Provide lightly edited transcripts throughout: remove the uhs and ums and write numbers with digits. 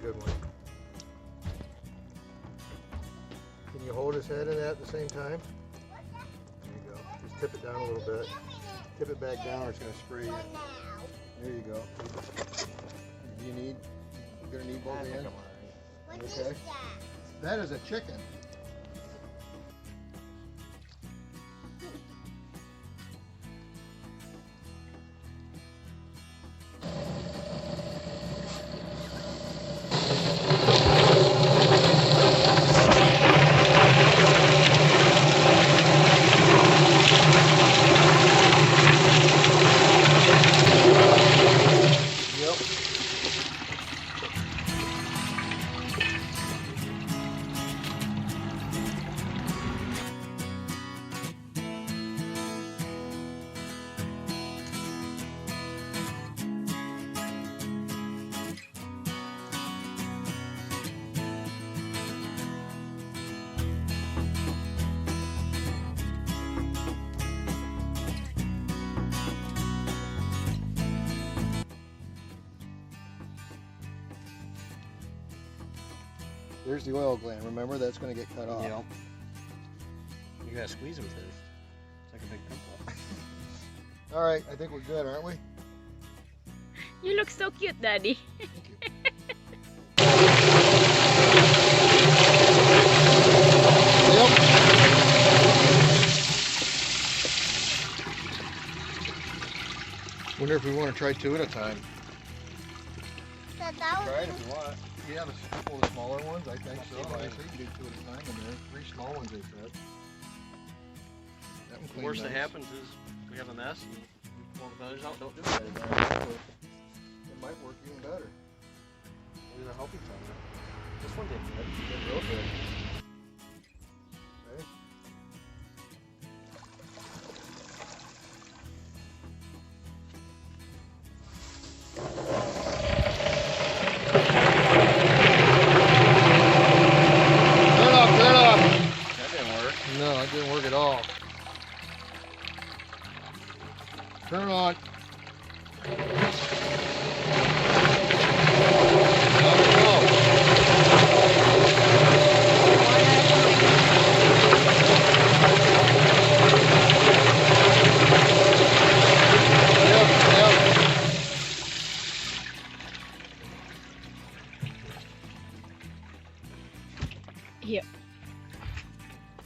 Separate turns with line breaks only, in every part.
good one. Can you hold his head in that at the same time? There you go. Just tip it down a little bit. Tip it back down or it's going to spray you. There you go. You're going to need both hands?
What
Okay.
is that?
That is a chicken. There's the oil gland. Remember, that's going to get cut off.
Yep. You gotta squeeze them first. It's like a big pimple.
All right, I think we're good, aren't we?
You look so cute, Daddy.
Thank you. Yep. Wonder if we want to try two at a time.
That
Try it
was
if you want. Yeah, there's a couple of the smaller ones. I think so. I think you can do two at a time in there. 3 small ones, they said. That one
The
cleaned
worst that
nice.
happens is we have a mess and we pull the feathers out, don't do it.
It might work even better.
There's a healthy feather. This one did good.
It did real good. Okay. Turn it off, turn it off.
That didn't work.
No, it didn't work at all. Turn it on.
Here.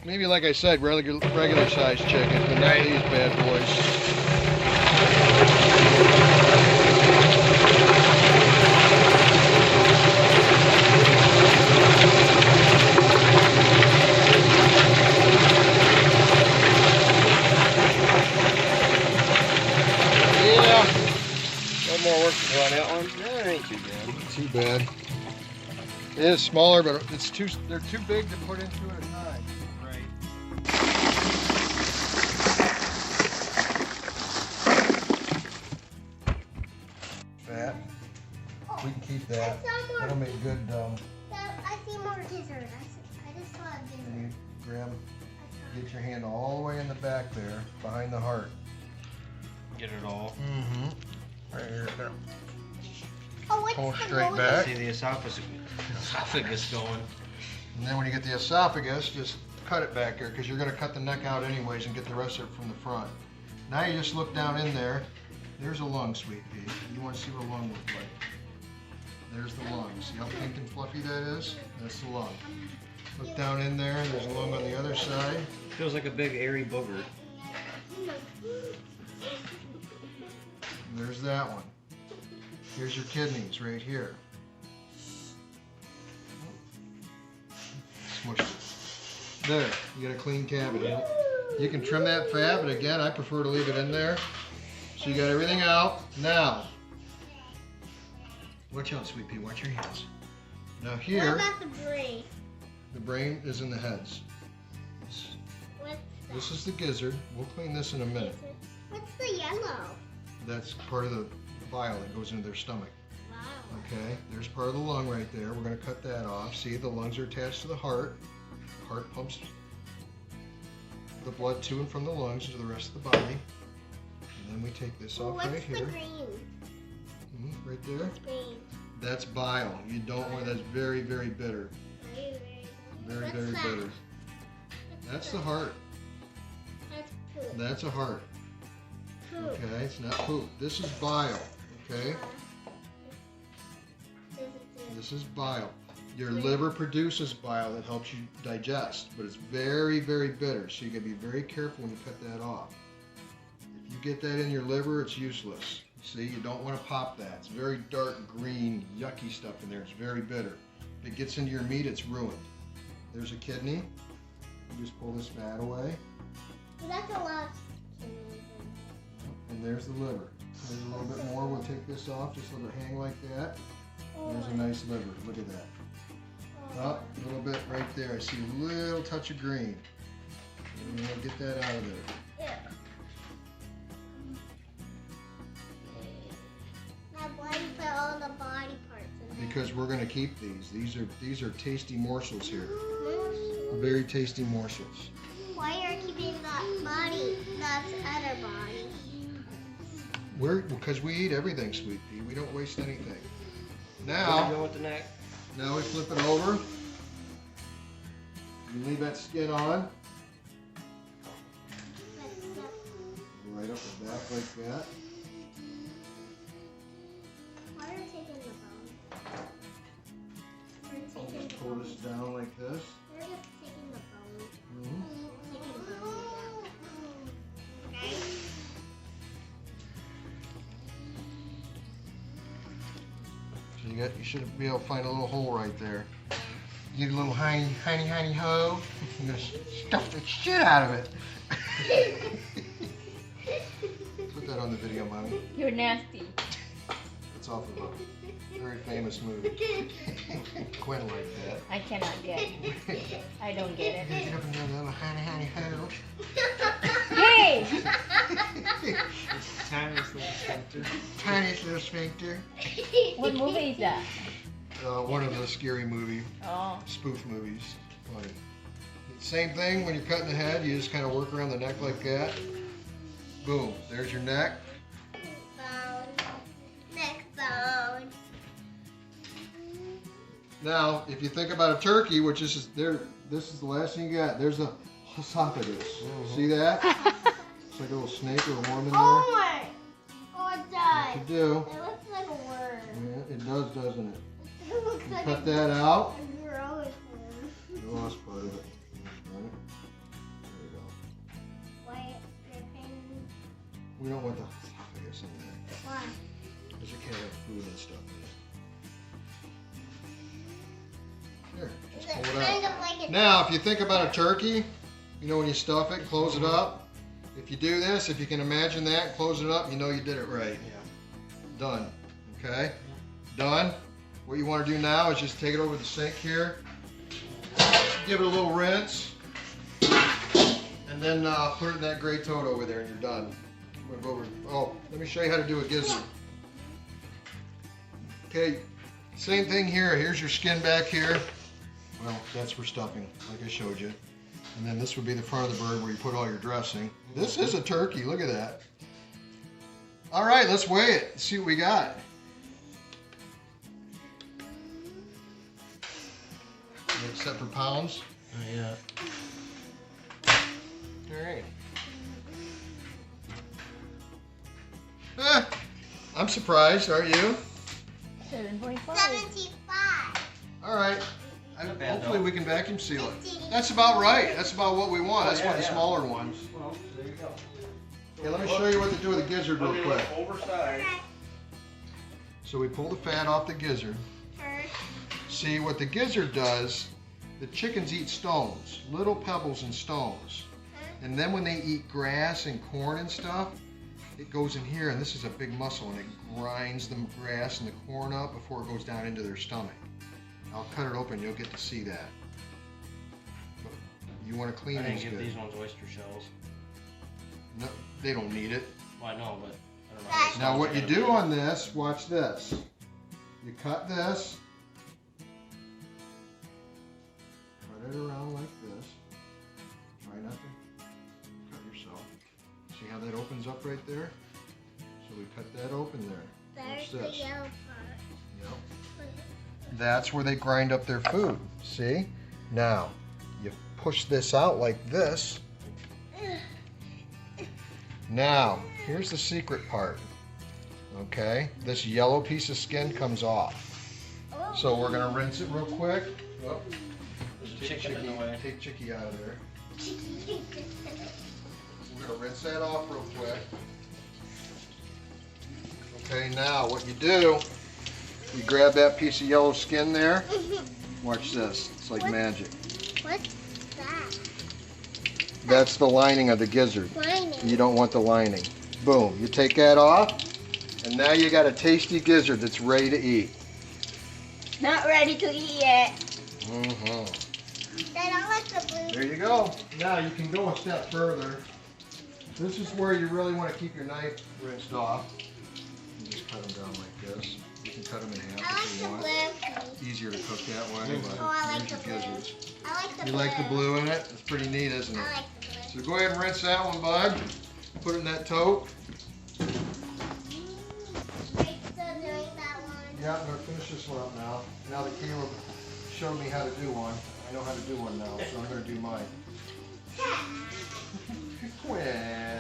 Maybe, like I said, regular sized chickens, but not these bad boys. Yeah,
One more work to do on that one. That ain't too bad.
too bad. It is smaller, but they're too big to put into at a time.
Right.
Fat. We can keep that. That'll make good.
I see more gizzard. I just saw a gizzard.
And you grab, get your hand all the way in the back there, behind the heart.
Get it all.
Mm-hmm. Right here. There.
Oh, what's
Pull
the
straight
golden-
back.
See the esophagus going.
And then when you get the esophagus, just cut it back here because you're going to cut the neck out anyways and get the rest of it from the front. Now you just look down in there. There's a lung, sweet pea. You want to see what a lung looks like. There's the lung. See how pink and fluffy that is? That's the lung. Look down in there. There's a lung on the other side.
Feels like a big airy booger.
There's that one. Here's your kidneys right here. Smush it. There, you got a clean cavity. You can trim that fat, but again, I prefer to leave it in there. So you got everything out. Now, watch out, sweet pea, watch your hands. Now
What
here,
about the brain?
the brain is in the heads.
What's
This is the gizzard. We'll clean this in a minute.
What's the yellow?
That's part of the bile that goes into their stomach.
Wow.
Okay, there's part of the lung right there. We're going to cut that off. See, the lungs are attached to the heart. The heart pumps the blood to and from the lungs to the rest of the body. And then we take this off
What's
right
the
here.
green?
Right there.
Green.
That's bile. You don't want, that's very, very bitter. Very,
What's
very
that?
bitter. That's the heart.
That's poop.
That's a heart.
Poop.
Okay, it's not poop. This is bile. Okay, this is bile. Your liver produces bile that helps you digest, but it's very, very bitter. So you gotta be very careful when you cut that off. If you get that in your liver, it's useless. See, you don't want to pop that. It's very dark green, yucky stuff in there. It's very bitter. If it gets into your meat, it's ruined. There's a kidney. You just pull this fat away.
That's a lot of kidneys.
And there's the liver. There's a little bit more. We'll take this off. Just let it hang like that. There's a nice liver. Look at that. Up a little bit right there. I see a little touch of green. And we'll get that out of there.
Yeah. Now why you put all the body parts in there?
Because we're going to keep these. These are tasty morsels here. Very tasty morsels.
Why are you keeping that body, not other body?
Because we eat everything, Sweet Pea. We don't waste anything.
Where
Now,
you go with the neck?
now we flip it over. You leave that skin on. Right up the back like that.
Why are you taking the bone? We're taking the
Pull
bone.
this down like this.
We're just taking the bone.
Mhm.
Taking the bone down. Okay?
So you should be able to find a little hole right there. You get a little tiny hoe. You're gonna stuff the shit out of it. Put that on the video, Mommy.
You're nasty.
It's off of a very famous movie. Quinn like that.
I cannot get it. I don't get it.
Get up in there, little honey hoe.
Hey!
Tiniest little sphincter.
Tiniest little sphincter.
What movie is that?
One of the scary movie
Oh.
spoof movies. Funny. Same thing when you're cutting the head. You just kind of work around the neck like that. Boom. There's your neck.
Bone. Neck bone.
Now, if you think about a turkey, which is there, this is the last thing you got. There's a esophagus. See that? It's like a little snake or a worm in there.
Oh my! Oh, it
What
does.
you do?
It looks like a worm.
Yeah, it does, doesn't it?
It looks
You
like
cut
a
that out.
gross worm.
You lost part of it. Right? There you go.
Why you're painting?
We don't want the esophagus in there
Why?
because it can't have food and stuff in it. Here,
Is
just
it
pull it
kind
out.
of like a
Now, if you think about a turkey, you know when you stuff it, close it up. If you do this, if you can imagine that, close it up, you know you did it right.
Yeah.
Done. Okay? Done. What you want to do now is just take it over the sink here, give it a little rinse, and then put it in that gray toad over there, and you're done. I'm gonna go over. Oh, let me show you how to do a gizzard. Okay, same thing here. Here's your skin back here. Well, that's for stuffing, like I showed you. And then this would be the front of the bird where you put all your dressing. This is a turkey. Look at that. All right, let's weigh it. See what we got. Set for pounds.
Yeah.
All right. I'm surprised. Are you?
7.5.
75.
All right.
Not bad,
Hopefully
though.
we can vacuum seal it. That's about right. That's about what we want. That's
Oh,
one of the
yeah.
smaller ones.
Well, there you go.
Okay, let me show you what to do with the gizzard real quick.
Oversized.
So we pull the fat off the gizzard.
First.
See what the gizzard does, the chickens eat stones, little pebbles and stones. And then when they eat grass and corn and stuff, it goes in here, and this is a big muscle, and it grinds the grass and the corn up before it goes down into their stomach. I'll cut it open, you'll get to see that. But you want to clean
I didn't
these
give
good.
these ones oyster shells.
No, they don't need it.
Well, I know, but I don't know. how these
Now
ones
what
are
you
gonna
do
be.
on this, watch this. You cut this, cut it around like this. Try not to cut yourself. See how that opens up right there? So we cut that open there.
There's
Watch
the
this.
yellow part.
Yep. That's where they grind up their food. See? Now, you push this out like this. Now, here's the secret part. Okay? This yellow piece of skin comes off. So we're going to rinse it real quick. Oh, take Chicky out of there. We're going to rinse that off real quick. Okay, now what you do, you grab that piece of yellow skin there. Watch this. It's like magic.
What's that?
That's the lining of the gizzard.
Lining.
You don't want the lining. Boom. You take that off, and now you got a tasty gizzard that's ready to eat.
Not ready to eat yet.
Dad, I like the blue.
There you go. Now you can go a step further. This is where you really want to keep your knife rinsed off. You just cut them down like this. You can cut them in half
I
if you
like
want.
the blue.
Easier to cook that way. But
Oh, I like
here's
the
your
blue.
gizzards.
I like the
You
blue.
like the blue in it? It's pretty neat, isn't it?
I like the blue.
So go ahead and rinse that one, bud. Put it in that tote.
Are you still doing that one?
Yeah, I'm gonna finish this one up now. Now that Caleb showed me how to do one, I know how to do one now, so I'm gonna do mine. Quinn.